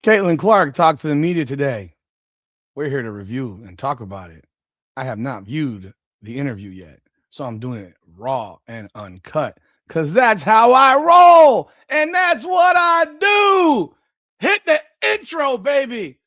Caitlin Clark talked to the media today. We're here to review and talk about it. I have not viewed the interview yet, so I'm doing it raw and uncut because that's how I roll, and that's what I do. Hit the intro, baby.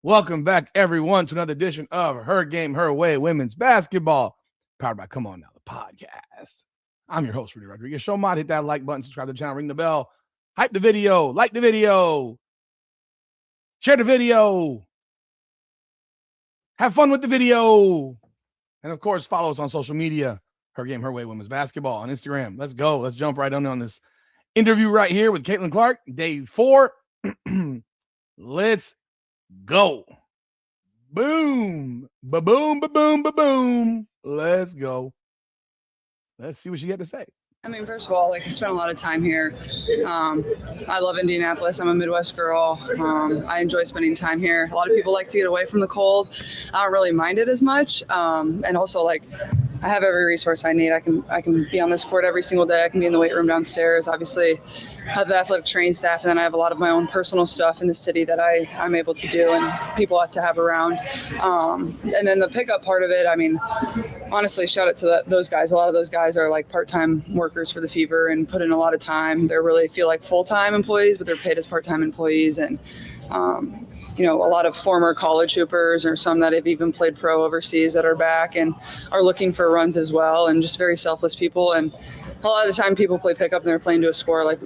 Welcome back, everyone, to another edition of Her Game, Her Way Women's Basketball, powered by Come On Now, the podcast. I'm your host, Rudy Rodriguez. Show mod, hit that like button, subscribe to the channel, ring the bell, hype the video, like the video, share the video, have fun with the video, and of course, follow us on social media, Her Game, Her Way Women's Basketball on Instagram. Let's go. Let's jump right on this interview right here with Caitlin Clark, day 4. Let's go. Boom. Ba-boom, ba-boom, ba-boom. Let's go. Let's see what you got to say. I mean, first of all, I spent a lot of time here. I love Indianapolis. I'm a Midwest girl. I enjoy spending time here. A lot of people like to get away from the cold. I don't really mind it as much. And also, I have every resource I need. I can be on this court every single day. I can be in the weight room downstairs. Obviously, I have the athletic training staff, and then I have a lot of my own personal stuff in the city that I'm able to do and people have to have around. And then the pickup part of it, I mean, honestly, shout out to those guys. A lot of those guys are like part-time workers for the Fever and put in a lot of time. They really feel like full-time employees, but they're paid as part-time employees. And a lot of former college hoopers or some that have even played pro overseas that are back and are looking for runs as well, and just very selfless people. And a lot of the time people play pickup and they're playing to a score. Like,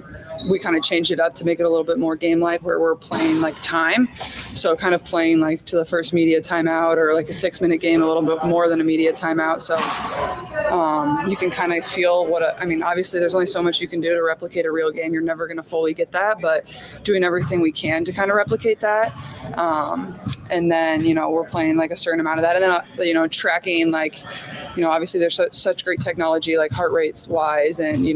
we kind of changed it up to make it a little bit more game-like, where we're playing like time. So kind of playing like to the first media timeout, or like a 6-minute game, a little bit more than a media timeout. So you can kind of feel obviously there's only so much you can do to replicate a real game. You're never going to fully get that, but doing everything we can to kind of replicate that. And then, we're playing like a certain amount of that. And then, tracking, obviously there's such great technology, like heart rates wise, and,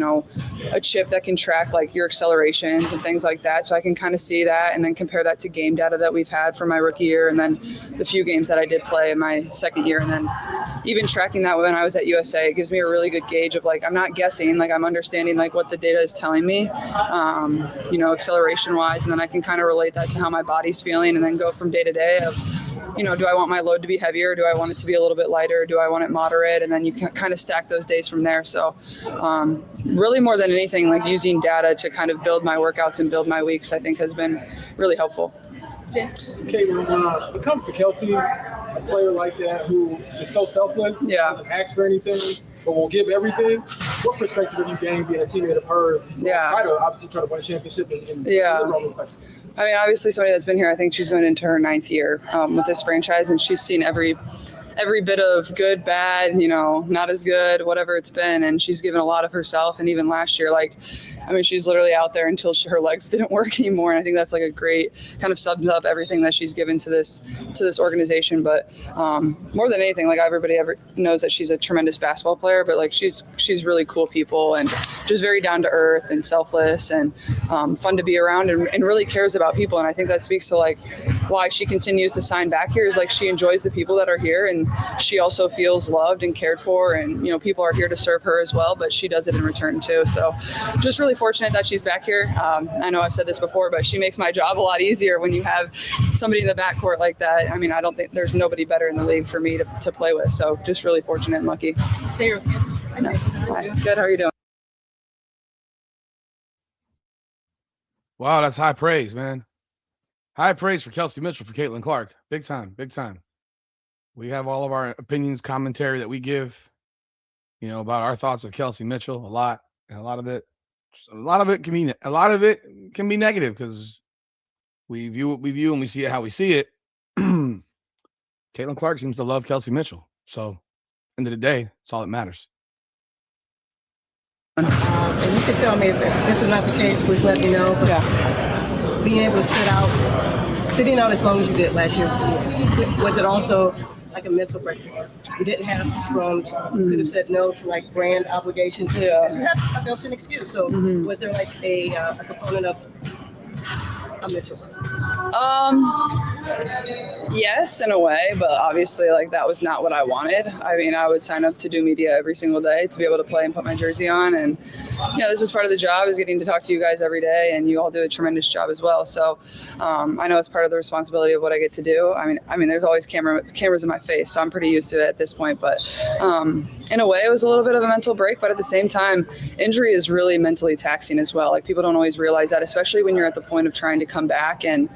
a chip that can track like your accelerations and things like that. So I can kind of see that and then compare that to game data that we've had for my rookie year, and then the few games that I did play in my second year. And then even tracking that when I was at USA, it gives me a really good gauge of like, I'm not guessing, like I'm understanding like what the data is telling me, acceleration wise. And then I can kind of relate that to how my body's feeling, and then go from day to day of, do I want my load to be heavier? Do I want it to be a little bit lighter? Do I want it moderate? And then you can kind of stack those days from there. So really more than anything, like using data to kind of build my workouts and build my weeks, I think has been really helpful. Okay, when it comes to Kelsey, a player like that who is so selfless, doesn't ask for anything, but will give everything, what perspective have you gained being a teammate of hers? Try to win a championship and I mean, obviously somebody that's been here, I think she's going into her 9th year with this franchise, and she's seen every bit of good, bad, not as good, whatever it's been. And she's given a lot of herself. And even last year, she's literally out there until her legs didn't work anymore. And I think that's like a great kind of sums up everything that she's given to this organization. But more than anything, like everybody knows that she's a tremendous basketball player, but like she's really cool people and just very down to earth and selfless and fun to be around, and really cares about people. And I think that speaks to like why she continues to sign back here, is like she enjoys the people that are here, and she also feels loved and cared for, and people are here to serve her as well, but she does it in return too. So just really fortunate that she's back here. I know I've said this before, but she makes my job a lot easier when you have somebody in the backcourt like that. I mean, I don't think there's nobody better in the league for me to play with. So just really fortunate and lucky. Say your kids. Hi. Good. How are you doing? Wow, that's high praise, man. High praise for Kelsey Mitchell, for Caitlin Clark. Big time, big time. We have all of our opinions, commentary that we give, about our thoughts of Kelsey Mitchell, a lot of it can be negative because we view what we view and we see it how we see it. Caitlin Clark seems to love Kelsey Mitchell. So, end of the day, it's all that matters. And you can tell me if this is not the case, please let me know. But being able to sitting out as long as you did last year, was it also like a mental break for you? You didn't have scrums. You could have said no to like brand obligations. You had a built-in excuse. So was there like a component of a mentor? Yes, in a way, but obviously, like, that was not what I wanted. I mean, I would sign up to do media every single day to be able to play and put my jersey on. And, this is part of the job, is getting to talk to you guys every day, and you all do a tremendous job as well. So I know it's part of the responsibility of what I get to do. I mean, there's always cameras in my face, so I'm pretty used to it at this point. But in a way, it was a little bit of a mental break, but at the same time, injury is really mentally taxing as well. Like, people don't always realize that, especially when you're at the point of trying to come back and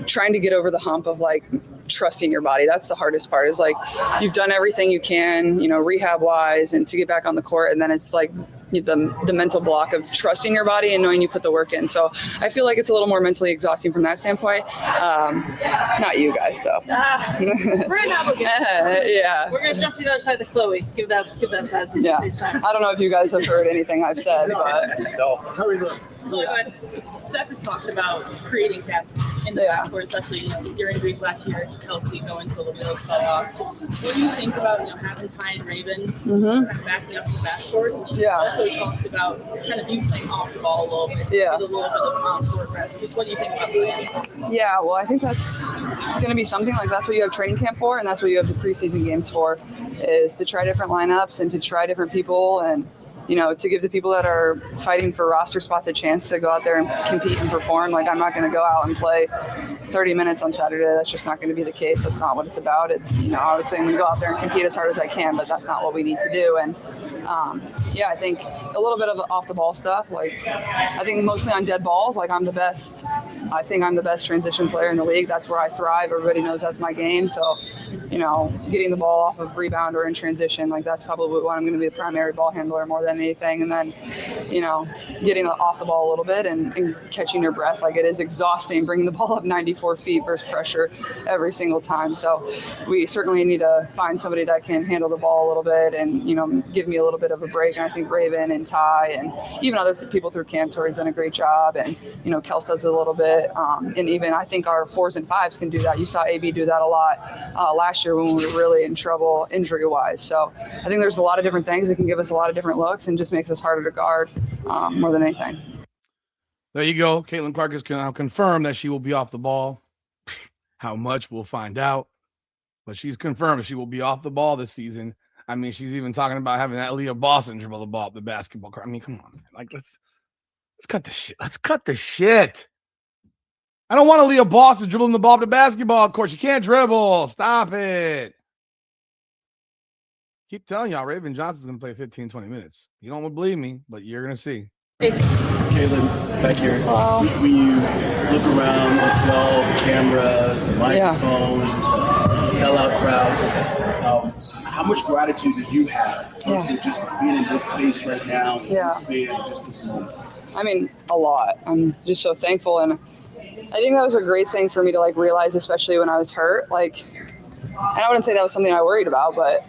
trying to get over the hump of, like, trusting your body. That's the hardest part, is like, you've done everything you can, rehab wise, and to get back on the court. And then it's like the mental block of trusting your body and knowing you put the work in. So I feel like it's a little more mentally exhausting from that standpoint. Not you guys though. We're gonna have a yeah. We're gonna jump to the other side to Chloe. Give that side some time. I don't know if you guys have heard anything I've said, but Steph has talked about creating depth in the backcourt, especially your injuries last year. Kelsey going to Lopez fell off. Just what do you think about having Ty and Raven kind of backing up the backcourt? Yeah. Also talked about kind of you playing off the ball a little bit, with a little bit of on-court rest. Just what do you think about that? Yeah, well, I think that's going to be something, like, that's what you have training camp for, and that's what you have the preseason games for, is to try different lineups and to try different people, and to give the people that are fighting for roster spots a chance to go out there and compete and perform. Like, I'm not going to go out and play 30 minutes on Saturday. That's just not going to be the case. That's not what it's about. It's, obviously I'm going to go out there and compete as hard as I can, but that's not what we need to do. And I think a little bit of off the ball stuff. Like, I think mostly on dead balls, like, I'm the best. I think I'm the best transition player in the league. That's where I thrive. Everybody knows that's my game. So, getting the ball off of rebound or in transition, like, that's probably what I'm going to be the primary ball handler more than anything. And then, getting off the ball a little bit and catching your breath. Like, it is exhausting bringing the ball up 94 feet versus pressure every single time. So we certainly need to find somebody that can handle the ball a little bit and, give me a little bit of a break. And I think Raven and Ty and even other people through camp, Tori's done a great job. And, Kels does it a little bit. And even I think our 4s and 5s can do that. You saw AB do that a lot last year when we were really in trouble injury-wise. So I think there's a lot of different things that can give us a lot of different looks and just makes us harder to guard more than anything. There you go. Caitlin Clark has now confirmed that she will be off the ball. How much, we'll find out. But she's confirmed that she will be off the ball this season. I mean, she's even talking about having that Leah Boston dribble the ball up the basketball court. I mean, come on, man. Like, let's cut the shit. Let's cut the shit. I don't want to Leah Boston dribbling the ball up the basketball court. You can't dribble. Stop it. Keep telling y'all, Raven Johnson's going to play 15, 20 minutes. You don't believe me, but you're going to see. Caitlin, back here, when you look around, you see all the cameras, the microphones, the sellout crowds, how much gratitude do you have to just being in this space right now, in this space, just this moment? I mean, a lot. I'm just so thankful, and I think that was a great thing for me to, like, realize, especially when I was hurt. Like, and I wouldn't say that was something I worried about, but,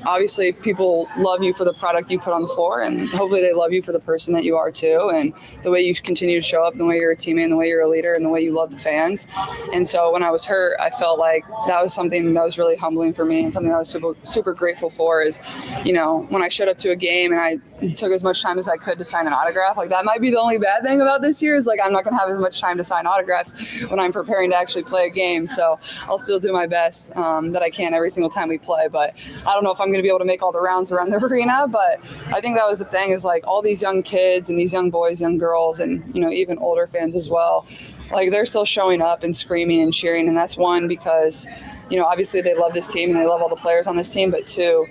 obviously people love you for the product you put on the floor, and hopefully they love you for the person that you are too, and the way you continue to show up, and the way you're a teammate, and the way you're a leader, and the way you love the fans. And so when I was hurt, I felt like that was something that was really humbling for me, and something I was super, super grateful for is, when I showed up to a game and I took as much time as I could to sign an autograph. Like, that might be the only bad thing about this year, is, like, I'm not going to have as much time to sign autographs when I'm preparing to actually play a game. So I'll still do my best that I can every single time we play. But I don't know if I'm going to be able to make all the rounds around the arena, but I think that was the thing, is, like, all these young kids and these young boys, young girls, and, even older fans as well, like, they're still showing up and screaming and cheering. And that's one, because obviously they love this team and they love all the players on this team, but two,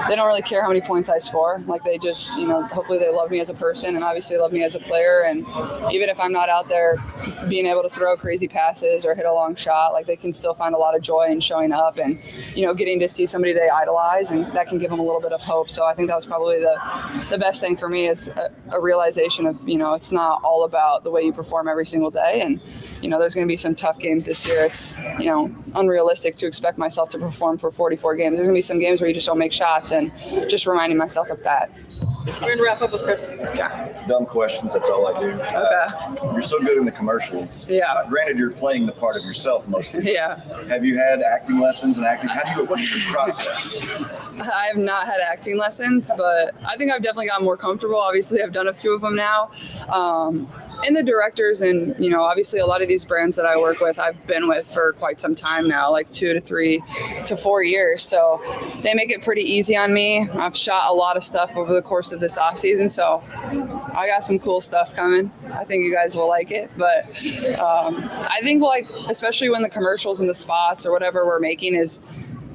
they don't really care how many points I score. Like, they just, hopefully they love me as a person and obviously love me as a player. And even if I'm not out there being able to throw crazy passes or hit a long shot, like, they can still find a lot of joy in showing up and, getting to see somebody they idolize, and that can give them a little bit of hope. So I think that was probably the best thing for me, is a realization of, it's not all about the way you perform every single day. And, there's going to be some tough games this year. It's, unrealistic to expect myself to perform for 44 games. There's going to be some games where you just don't make shots, and just reminding myself of that. We're going to wrap up with Chris. Yeah. Dumb questions, that's all I do. Okay. You're so good in the commercials. Yeah. Granted, you're playing the part of yourself mostly. Yeah. Have you had acting lessons and acting? What's your process? I have not had acting lessons, but I think I've definitely gotten more comfortable. Obviously, I've done a few of them now. in the directors and, you know, obviously a lot of these brands that I work with, I've been with for quite some time now, like 2 to 3 to 4 years. So they make it pretty easy on me. I've shot a lot of stuff over the course of this off season. So I got some cool stuff coming. I think you guys will like it. But I think, like, especially when the commercials and the spots or whatever we're making is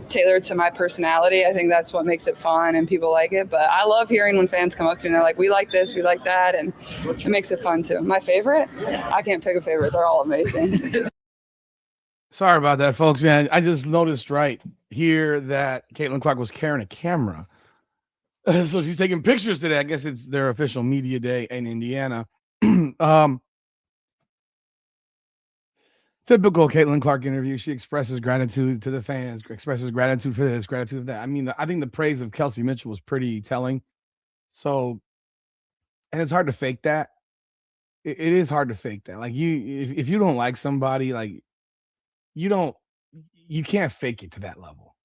tailored to my personality, I think that's what makes it fun and people like it. But I love hearing when fans come up to me and they're like, we like this, we like that, and it makes it fun too. My favorite? I can't pick a favorite. They're all amazing. Sorry about that, folks, man. I just noticed right here that Caitlin Clark was carrying a camera. So she's taking pictures today. I guess it's their official media day in Indiana. Typical Caitlin Clark interview. She expresses gratitude to the fans, expresses gratitude for this, gratitude for that. I mean, I think the praise of Kelsey Mitchell was pretty telling. So, and it's hard to fake that. It is hard to fake that. Like, if you don't like somebody, like, you can't fake it to that level.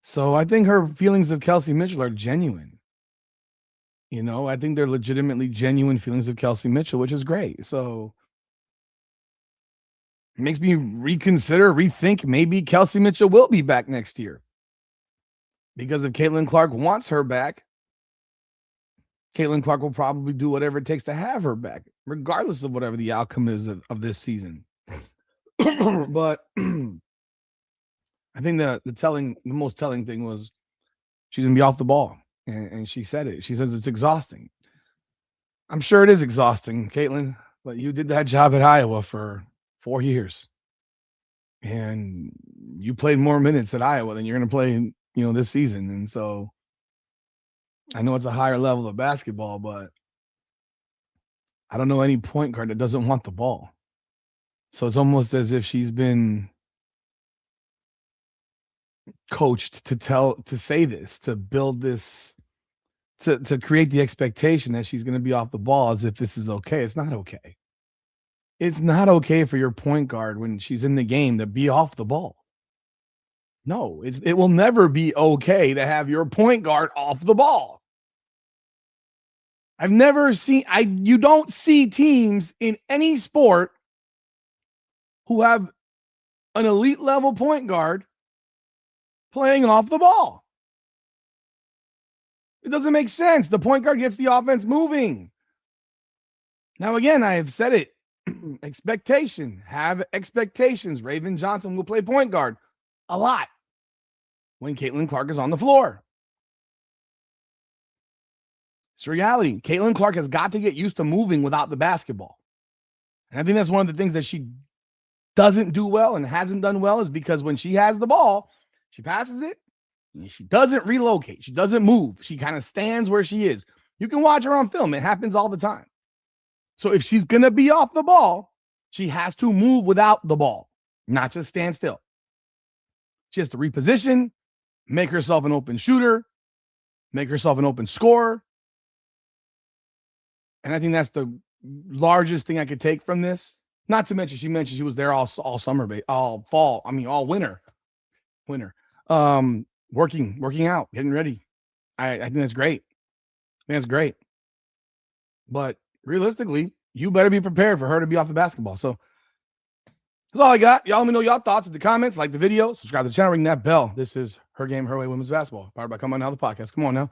So I think her feelings of Kelsey Mitchell are genuine. You know, I think they're legitimately genuine feelings of Kelsey Mitchell, which is great. So it makes me rethink maybe Kelsey Mitchell will be back next year. Because if Caitlin Clark wants her back, Caitlin Clark will probably do whatever it takes to have her back, regardless of whatever the outcome is of this season. But I think the most telling thing was she's gonna be off the ball. And she said it. She says it's exhausting. I'm sure it is exhausting, Caitlin, but you did that job at Iowa for 4 years. And you played more minutes at Iowa than you're going to play, you know, this season. And so I know it's a higher level of basketball, but I don't know any point guard that doesn't want the ball. So it's almost as if she's been coached to say this, to build this, to create the expectation that she's going to be off the ball as if this is okay. It's not okay. It's not okay for your point guard when she's in the game to be off the ball. No, it will never be okay to have your point guard off the ball. I've never seen, you don't see teams in any sport who have an elite level point guard playing off the ball. It doesn't make sense. The point guard gets the offense moving. Now, again, I have said it. Expectation. Have expectations. Raven Johnson will play point guard a lot when Caitlin Clark is on the floor. It's reality. Caitlin Clark has got to get used to moving without the basketball. And I think that's one of the things that she doesn't do well and hasn't done well is because when she has the ball, she passes it, and she doesn't relocate. She doesn't move. She kind of stands where she is. You can watch her on film. It happens all the time. So if she's going to be off the ball, she has to move without the ball, not just stand still. She has to reposition, make herself an open shooter, make herself an open scorer. And I think that's the largest thing I could take from this. Not to mention, she mentioned she was there all summer, all fall. I mean, all winter. Working out, getting ready. I think that's great. I think that's great. But realistically, you better be prepared for her to be off the basketball. So that's all I got. Y'all let me know y'all thoughts in the comments. Like the video, subscribe to the channel, ring that bell. This is Her Game, Her Way Women's Basketball, powered by Come On Now, the podcast. Come on now.